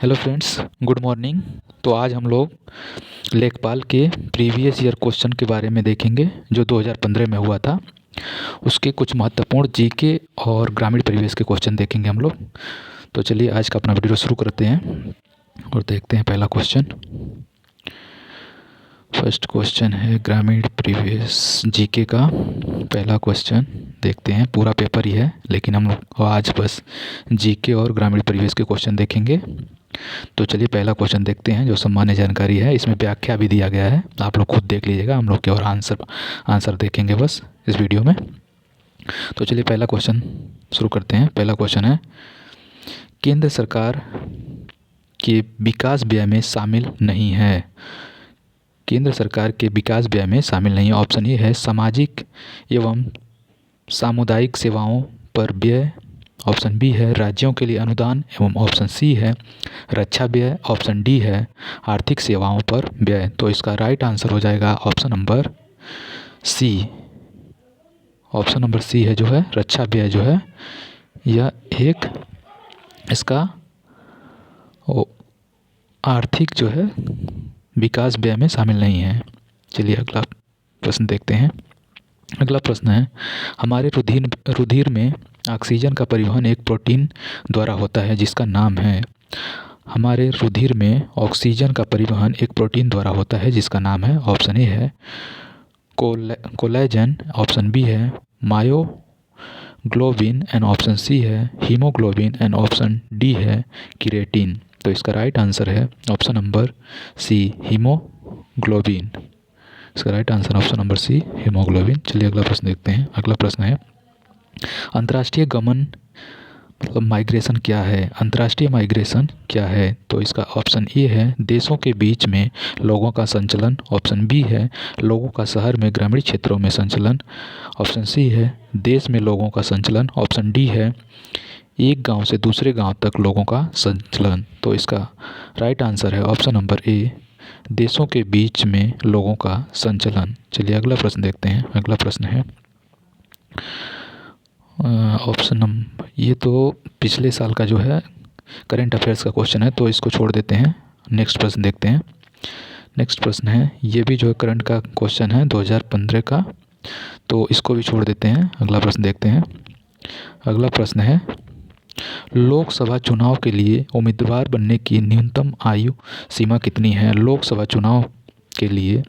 Hello friends, good morning. तो आज हम लोग लेखपाल के प्रीवियस ईयर क्वेश्चन के बारे में देखेंगे जो 2015 में हुआ था। उसके कुछ महत्वपूर्ण जीके और ग्रामीण परिवेश के क्वेश्चन देखेंगे हम लोग। तो चलिए आज का अपना वीडियो शुरू करते हैं और देखते हैं पहला क्वेश्चन। फर्स्ट क्वेश्चन है ग्रामीण परिवेश जीके का पहला क्वेश्चन। देखते हैं, पूरा पेपर ही है लेकिन हम लोग आज बस जीके और ग्रामीण परिवेश के क्वेश्चन देखेंगे। तो चलिए पहला क्वेश्चन देखते हैं जो सामान्य जानकारी है। इसमें व्याख्या भी दिया गया है, आप लोग खुद देख लीजिएगा। हम लोग केवल आंसर देखेंगे बस इस वीडियो में। तो चलिए पहला क्वेश्चन शुरू करते हैं। पहला क्वेश्चन है, केंद्र सरकार के विकास व्यय में शामिल नहीं है। केंद्र सरकार के विकास व्यय में शामिल नहीं है। ऑप्शन ए है सामाजिक एवं सामुदायिक सेवाओं पर व्यय। ऑप्शन बी है राज्यों के लिए अनुदान एवं ऑप्शन सी है रक्षा व्यय। ऑप्शन डी है आर्थिक सेवाओं पर व्यय। तो इसका राइट आंसर हो जाएगा option number C. Option number C है जो है रक्षा व्यय जो है यह एक इसका आर्थिक जो है विकास व्यय में शामिल नहीं है। चलिए अगला प्रश्न देखते हैं। अगला प्रश्न है, हमारे रुधिर में ऑक्सीजन का परिवहन एक प्रोटीन द्वारा होता है जिसका नाम है। हमारे रुधिर में ऑक्सीजन का परिवहन एक प्रोटीन द्वारा होता है जिसका नाम है। ऑप्शन ए है कोलेजन। ऑप्शन बी है मायोग्लोबिन एंड ऑप्शन सी है हीमोग्लोबिन एंड ऑप्शन डी है केराटिन। तो इसका राइट आंसर है ऑप्शन नंबर सी हीमोग्लोबिन। इसका right answer option number C haemoglobin. चलिए अगला प्रश्न देखते हैं। अगला प्रश्न है, अंतर्राष्ट्रीय गमन मतलब माइग्रेशन क्या है। अंतर्राष्ट्रीय माइग्रेशन क्या है। तो इसका ऑप्शन ए है देशों के बीच में लोगों का संचलन। ऑप्शन बी है लोगों का शहर में ग्रामीण क्षेत्रों में संचलन। ऑप्शन सी है देश में लोगों का संचलन। ऑप्शन डी है एक गांव से दूसरे गांव तक लोगों का संचलन। तो इसका राइट आंसर है ऑप्शन नंबर ए देशों के बीच में लोगों का संचलन। चलिए अगला प्रश्न देखते हैं। अगला प्रश्न है ऑप्शन नंबर, ये तो पिछले साल का जो है करंट अफेयर्स का क्वेश्चन है तो इसको छोड़ देते हैं। नेक्स्ट प्रश्न देखते हैं। नेक्स्ट प्रश्न है, ये भी जो है करंट का क्वेश्चन है 2015 का, तो इसको भी छोड़ देते हैं। अगला प्रश्न देखते हैं। अगला प्रश्न है, लोकसभा चुनाव के लिए उम्मीदवार बनने की न्यूनतम आयु सीमा कितनी है। लोकसभा चुनाव के लिए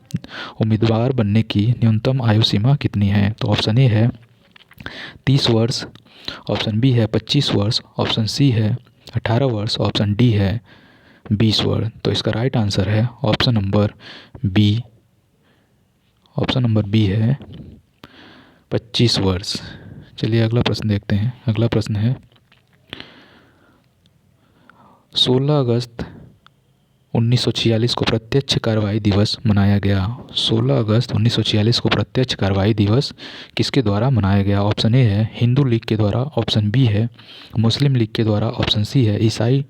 उम्मीदवार बनने की न्यूनतम आयु सीमा कितनी है। तो ऑप्शन ए है 30 वर्ष। ऑप्शन बी है 25 वर्ष। ऑप्शन सी है 18 वर्ष। ऑप्शन डी है 20 वर्ष। तो इसका राइट आंसर है option number B. Option number B है 25 वर्ष। चलिए अगला प्रश्न देखते हैं। अगला प्रश्न है, 16 अगस्त 1946 को प्रत्यक्ष कार्रवाई दिवस मनाया गया। 16 अगस्त 1946 को प्रत्यक्ष कार्रवाई दिवस किसके द्वारा मनाया गया। ऑप्शन ए है हिंदू लीग के द्वारा। ऑप्शन बी है मुस्लिम लीग के द्वारा। ऑप्शन सी है ईसाई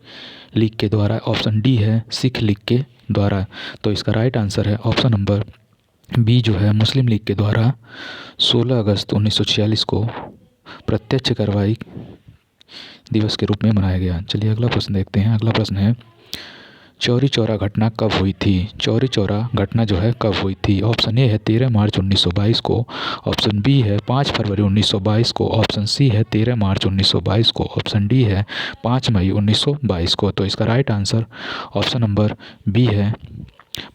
लीग के द्वारा। ऑप्शन डी है सिख लीग के द्वारा। तो इसका राइट आंसर है ऑप्शन नंबर बी जो है मुस्लिम लीग के द्वारा 16 अगस्त 1946 को प्रत्यक्ष कार्रवाई दिवस के रूप में मनाया गया। चलिए अगला प्रश्न देखते हैं। अगला प्रश्न है, चौरी चौरा घटना कब हुई थी। चौरी चौरा घटना जो है कब हुई थी। ऑप्शन ए है 13 मार्च 1922 को। ऑप्शन बी है 5 फरवरी 1922 को। ऑप्शन सी है 13 मार्च 1922 को। ऑप्शन डी है 5 मई 1922 को। तो इसका right answer option number B है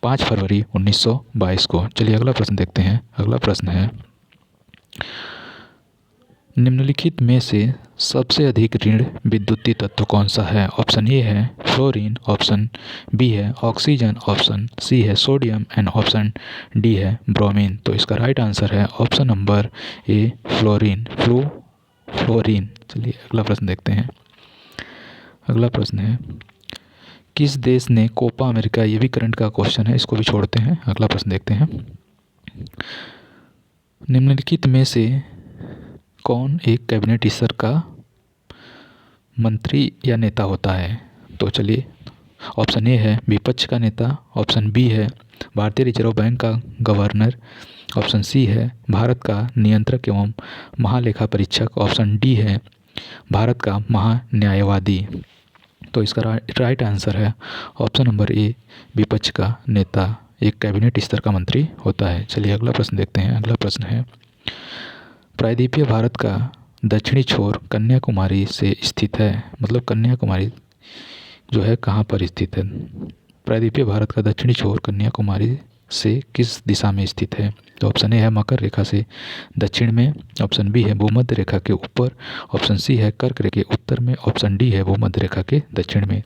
5 फरवरी 1922 को। चलिए अगला प्रश्न देखते हैं। अगला प्रश्न है, निम्नलिखित में से सबसे अधिक ऋण विद्युतीय तत्व कौन सा है। ऑप्शन ए है फ्लोरीन। ऑप्शन बी है ऑक्सीजन। ऑप्शन सी है सोडियम एंड ऑप्शन डी है ब्रोमीन। तो इसका राइट आंसर है ऑप्शन नंबर ए फ्लोरीन। फ्लोरीन। चलिए अगला प्रश्न देखते हैं। अगला प्रश्न है, किस देश ने कोपा अमेरिका, ये भी करंट का क्वेश्चन है, इसको भी छोड़ते हैं। अगला प्रश्न देखते हैं, निम्नलिखित में से कौन एक कैबिनेट स्तर का मंत्री या नेता होता है। तो चलिए ऑप्शन ए है विपक्ष का नेता। ऑप्शन बी है भारतीय रिजर्व बैंक का गवर्नर। ऑप्शन सी है भारत का नियंत्रक एवं महालेखा परीक्षक। ऑप्शन डी है भारत का महान्यायवादी। तो इसका राइट आंसर है ऑप्शन नंबर ए, विपक्ष का नेता एक कैबिनेट स्तर का मंत्री होता है। चलिए अगला प्रश्न देखते हैं। अगला प्रश्न है, प्रायद्वीपीय भारत का दक्षिणी छोर कन्याकुमारी से स्थित है। मतलब कन्याकुमारी जो है कहाँ पर स्थित है? प्रायद्वीपीय भारत का दक्षिणी छोर कन्याकुमारी से किस दिशा में स्थित है? तो ऑप्शन ए है मकर रेखा से दक्षिण में, ऑप्शन बी है भूमध्य रेखा के ऊपर, ऑप्शन सी है कर्क रेखा के उत्तर में, ऑप्शन डी है भूमध्य रेखा के दक्षिण में।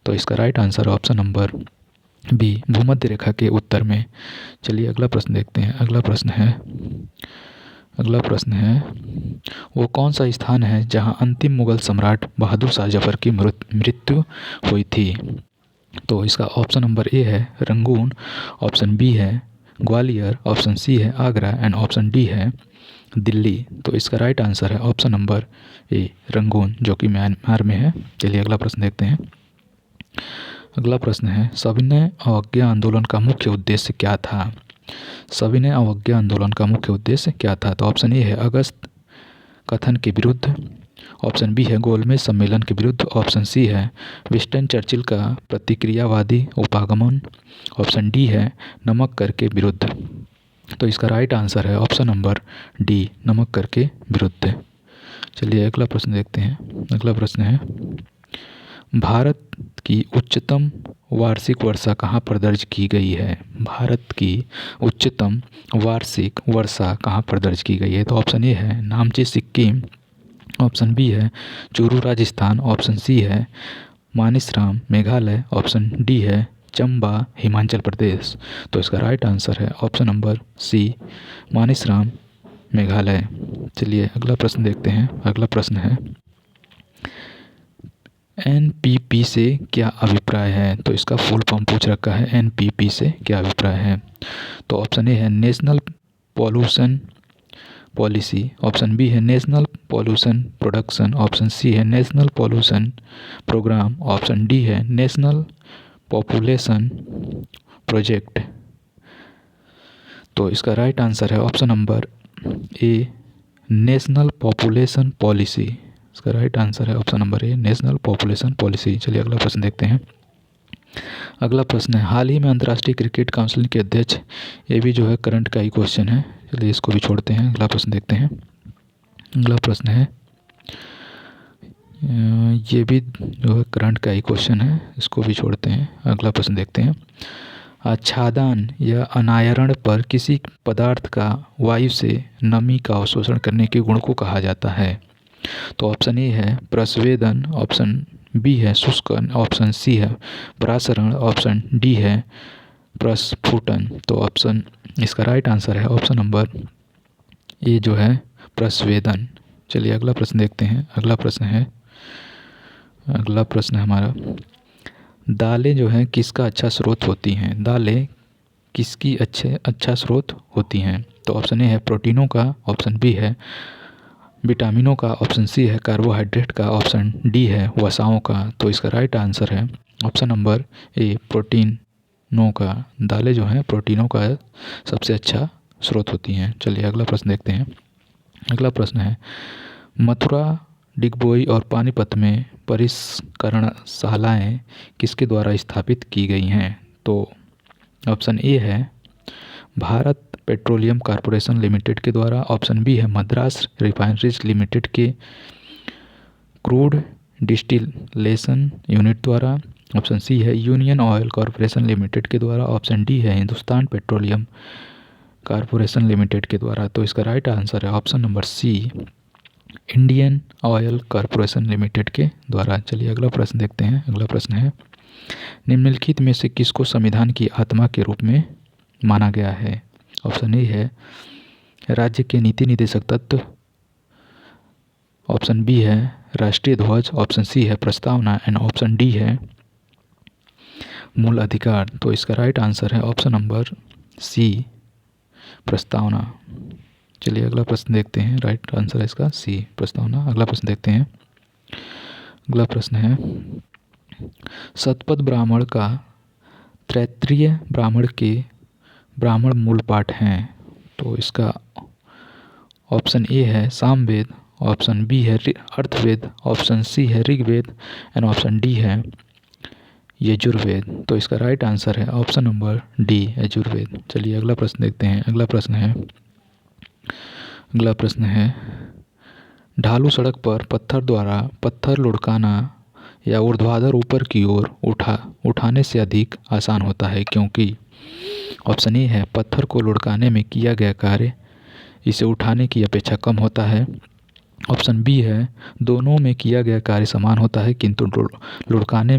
तो इसका राइट आंसर है ऑप्शन नंबर बी, भूमध्य रेखा के उत्तर में। चलिए अगला प्रश्न देखते हैं। अगला प्रश्न है, वो कौन सा स्थान है जहां अंतिम मुगल सम्राट बहादुर शाह जफर की मृत्यु हुई थी? तो इसका ऑप्शन नंबर ए है रंगून, ऑप्शन बी है ग्वालियर, ऑप्शन सी है आगरा एंड ऑप्शन डी है दिल्ली। तो इसका राइट आंसर है ऑप्शन नंबर ए, रंगून, जो कि म्यांमार में है। चलिए अगला प्रश्न देखते हैं। अगला प्रश्न है, सविनय अवज्ञा आंदोलन का मुख्य उद्देश्य क्या था? सविनय अवज्ञा आंदोलन का मुख्य उद्देश्य क्या था? तो ऑप्शन ए है अगस्त कथन के विरुद्ध, ऑप्शन बी है गोलमेज सम्मेलन के विरुद्ध, ऑप्शन सी है विंस्टन चर्चिल का प्रतिक्रियावादी उपागमन, ऑप्शन डी है नमक कर के विरुद्ध। तो इसका राइट आंसर है ऑप्शन नंबर डी, नमक कर के विरुद्ध। चलिए अगला प्रश्न देखते हैं। अगला प्रश्न है, भारत की उच्चतम वार्षिक वर्षा कहाँ पर दर्ज की गई है? भारत की उच्चतम वार्षिक वर्षा कहाँ पर दर्ज की गई है? तो ऑप्शन ए है नामची सिक्किम, ऑप्शन बी है चूरू राजस्थान, ऑप्शन सी है मानिसराम मेघालय, ऑप्शन डी है चंबा हिमाचल प्रदेश। तो इसका राइट आंसर है ऑप्शन नंबर सी, मानिसराम मेघालय। चलिए अगला प्रश्न देखते हैं। अगला प्रश्न है, एनपीपी से क्या अभिप्राय है? तो इसका फुल फॉर्म पूछ रखा है, एनपीपी से क्या अभिप्राय है? तो ऑप्शन ए है national pollution policy, option B है national pollution production, option C है national pollution program, option D है नेशनल पॉपुलेशन प्रोजेक्ट। तो इसका राइट आंसर है option number A, national population policy. इसका राइट आंसर है option number A, national population policy. चलिए अगला प्रश्न देखते हैं। अगला प्रश्न है, हाल ही में अंतर्राष्ट्रीय क्रिकेट काउंसिल के अध्यक्ष, ये भी जो है करंट का ही क्वेश्चन है, चलिए इसको भी छोड़ते हैं। अगला प्रश्न देखते हैं। अगला प्रश्न है, ये भी जो है करंट का ही क्वेश्चन है, इसको भी छोड़ते हैं। अगला प्रश्न देखते हैं, आच्छादन या अनायरण पर किसी पदार्थ का वायु से नमी का अवशोषण करने के गुण को कहा जाता है? तो ऑप्शन ए है प्रस्वेदन, ऑप्शन बी है शुष्कन, ऑप्शन सी है परासरण, ऑप्शन डी है प्रस्फुटन। तो ऑप्शन इसका राइट आंसर है ऑप्शन नंबर ए, जो है प्रस्वेदन। चलिए अगला प्रश्न देखते हैं। अगला प्रश्न है हमारा, दालें जो हैं किसका अच्छा स्रोत होती हैं? दालें किसकी अच्छा स्रोत होती हैं? तो ऑप्शन ए है प्रोटीनों का, ऑप्शन बी है विटामिनों का, ऑप्शन सी है कार्बोहाइड्रेट का, ऑप्शन डी है वसाओं का। तो इसका राइट आंसर है ऑप्शन नंबर ए, प्रोटीनों का। दालें जो हैं प्रोटीनों का सबसे अच्छा स्रोत होती हैं। चलिए अगला प्रश्न देखते हैं। अगला प्रश्न है, मथुरा, डिगबोई और पानीपत में परिष्करणशालाएँ किसके द्वारा स्थापित की गई हैं? तो ऑप्शन ए है भारत पेट्रोलियम कॉरपोरेशन लिमिटेड के द्वारा, ऑप्शन बी है मद्रास रिफाइनरीज लिमिटेड के क्रूड डिस्टिलेशन यूनिट द्वारा, ऑप्शन सी है यूनियन ऑयल कॉरपोरेशन लिमिटेड के द्वारा, ऑप्शन डी है हिंदुस्तान पेट्रोलियम कॉरपोरेशन लिमिटेड के द्वारा। तो इसका राइट आंसर है option number C, Indian Oil Corporation Limited के द्वारा। चलिए अगला प्रश्न देखते हैं। अगला प्रश्न है, निम्नलिखित में से किसको संविधान की आत्मा के रूप में माना गया है? ऑप्शन ए है राज्य के नीति निदेशक तत्व, ऑप्शन बी है राष्ट्रीय ध्वज, ऑप्शन सी है प्रस्तावना एंड ऑप्शन डी है मूल अधिकार। तो इसका राइट आंसर है ऑप्शन नंबर सी, प्रस्तावना। चलिए अगला प्रश्न देखते हैं। राइट आंसर है इसका सी, प्रस्तावना। अगला प्रश्न देखते हैं। अगला प्रश्न है, शतपथ ब्राह्मण का तैत्तिरीय ब्राह्मण के ब्राह्मण मूल पाठ हैं? तो इसका ऑप्शन ए है सामवेद, ऑप्शन बी है अर्थवेद, ऑप्शन सी है ऋग्वेद एंड ऑप्शन डी है यजुर्वेद। तो इसका राइट आंसर है ऑप्शन नंबर डी यजुर्वेद। चलिए अगला प्रश्न देखते हैं। अगला प्रश्न है ढालू सड़क पर पत्थर द्वारा पत्थर लुढ़काना या ऊर्ध्वाधर ऊपर की ओर उठाने से अधिक आसान होता है क्योंकि ऑप्शन ए है पत्थर को लुढ़काने में किया गया कार्य इसे उठाने की अपेक्षा कम होता है। ऑप्शन बी है दोनों में किया गया कार्य समान होता है किंतु लुढ़काने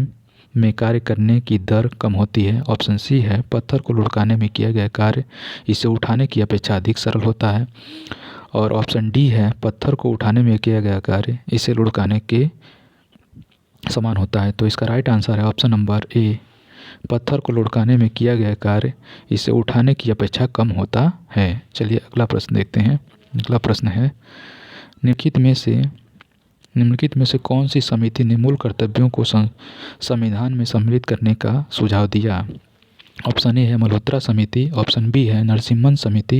में कार्य करने की दर कम होती है। ऑप्शन सी है पत्थर को लुढ़काने में किया गया कार्य इसे उठाने की अपेक्षा अधिक सरल होता है। और ऑप्शन डी है पत्थर को उठाने में किया गया कार्य इसे लुढ़काने के समान होता है। तो इसका राइट आंसर है ऑप्शन नंबर ए पत्थर को लुढ़काने में किया गया कार्य इसे उठाने की अपेक्षा कम होता है। चलिए अगला प्रश्न देखते हैं। अगला प्रश्न है निम्नलिखित में से कौन सी समिति ने मूल कर्तव्यों को संविधान में सम्मिलित करने का सुझाव दिया। ऑप्शन ए है मल्होत्रा समिति, ऑप्शन बी है नरसिम्हन समिति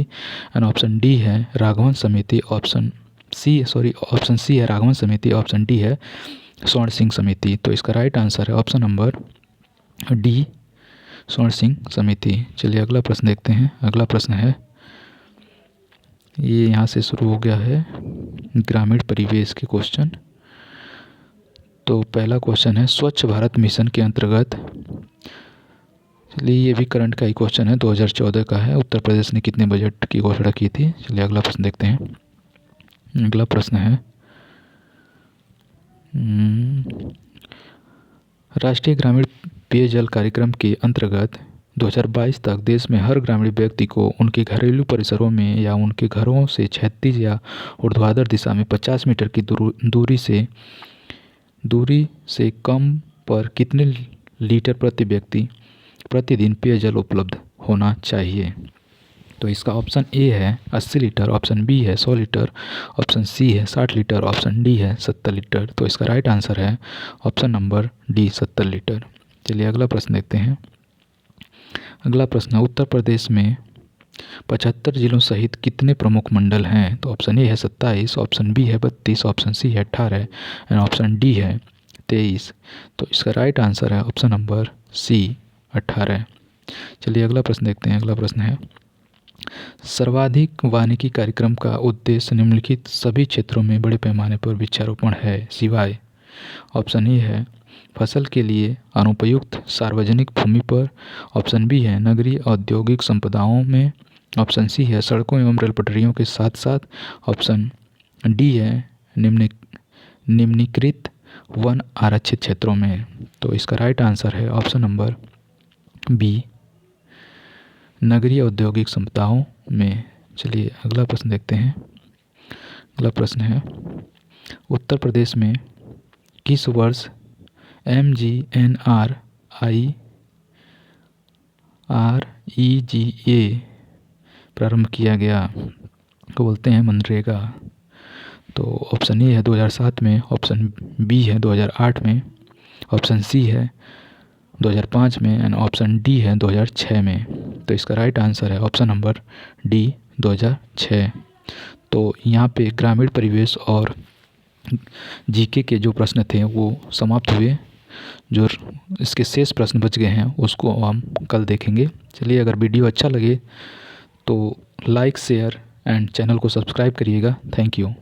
एंड ऑप्शन डी है राघवन समिति। ऑप्शन सी है राघवन समिति, ऑप्शन डी है स्वर्ण सिंह समिति। तो इसका राइट आंसर है ऑप्शन नंबर डी स्वर्ण सिंह समिति। चलिए अगला प्रश्न देखते हैं। अगला प्रश्न है ये यहाँ से शुरू हो गया है ग्रामीण परिवेश के क्वेश्चन। तो पहला क्वेश्चन है स्वच्छ भारत मिशन के अंतर्गत, चलिए ये भी करंट का ही क्वेश्चन है, 2014 का है। उत्तर प्रदेश ने कितने बजट की घोषणा की थी। चलिए अगला प्रश्न देखते हैं। अगला प्रश्न है राष्ट्रीय ग्रामीण पेयजल कार्यक्रम के अंतर्गत 2022 तक देश में हर ग्रामीण व्यक्ति को उनके घरेलू परिसरों में या उनके घरों से क्षैतिज या ऊर्ध्वाधर दिशा में 50 मीटर की दूरी से कम पर कितने लीटर प्रति व्यक्ति प्रतिदिन पेयजल उपलब्ध होना चाहिए। तो इसका ऑप्शन ए है 80 लीटर, ऑप्शन बी है 100 लीटर, ऑप्शन सी है 60 लीटर, ऑप्शन डी है 70 लीटर। तो इसका राइट आंसर है ऑप्शन नंबर डी 70 लीटर। चलिए अगला प्रश्न देखते हैं। अगला प्रश्न है उत्तर प्रदेश में 75 जिलों सहित कितने प्रमुख मंडल हैं। तो ऑप्शन ए है 27, ऑप्शन बी है 32, ऑप्शन सी है 18 एंड ऑप्शन डी है 23। तो इसका राइट आंसर है ऑप्शन नंबर सी 18। चलिए अगला प्रश्न देखते हैं। अगला प्रश्न है सर्वाधिक वानिकी कार्यक्रम का उद्देश्य निम्नलिखित सभी क्षेत्रों में बड़े पैमाने पर वृक्षारोपण है सिवाय। ऑप्शन ए है फसल के लिए अनुपयुक्त सार्वजनिक भूमि पर, ऑप्शन बी है नगरीय औद्योगिक संपदाओं में, ऑप्शन सी है सड़कों एवं रेल पटरियों के साथ साथ, ऑप्शन डी है निम्नलिखित वन आरक्षित क्षेत्रों में। तो इसका राइट आंसर है ऑप्शन नंबर बी नगरीय औद्योगिक संपदाओं में। चलिए अगला प्रश्न देखते हैं। अगला प्रश्न है उत्तर प्रदेश में किस वर्ष MGNREGA प्रारंभ किया गया को बोलते हैं मनरेगा। तो ऑप्शन ए है 2007 में, ऑप्शन बी है 2008 में, ऑप्शन सी है 2005 में एंड ऑप्शन डी है 2006 में। तो इसका राइट आंसर है ऑप्शन नंबर डी 2006। तो यहाँ पे ग्रामीण परिवेश और जीके के जो प्रश्न थे वो समाप्त हुए। जो इसके शेष प्रश्न बच गए हैं उसको हम कल देखेंगे। चलिए अगर वीडियो अच्छा लगे तो लाइक शेयर एंड चैनल को सब्सक्राइब करिएगा। Thank you.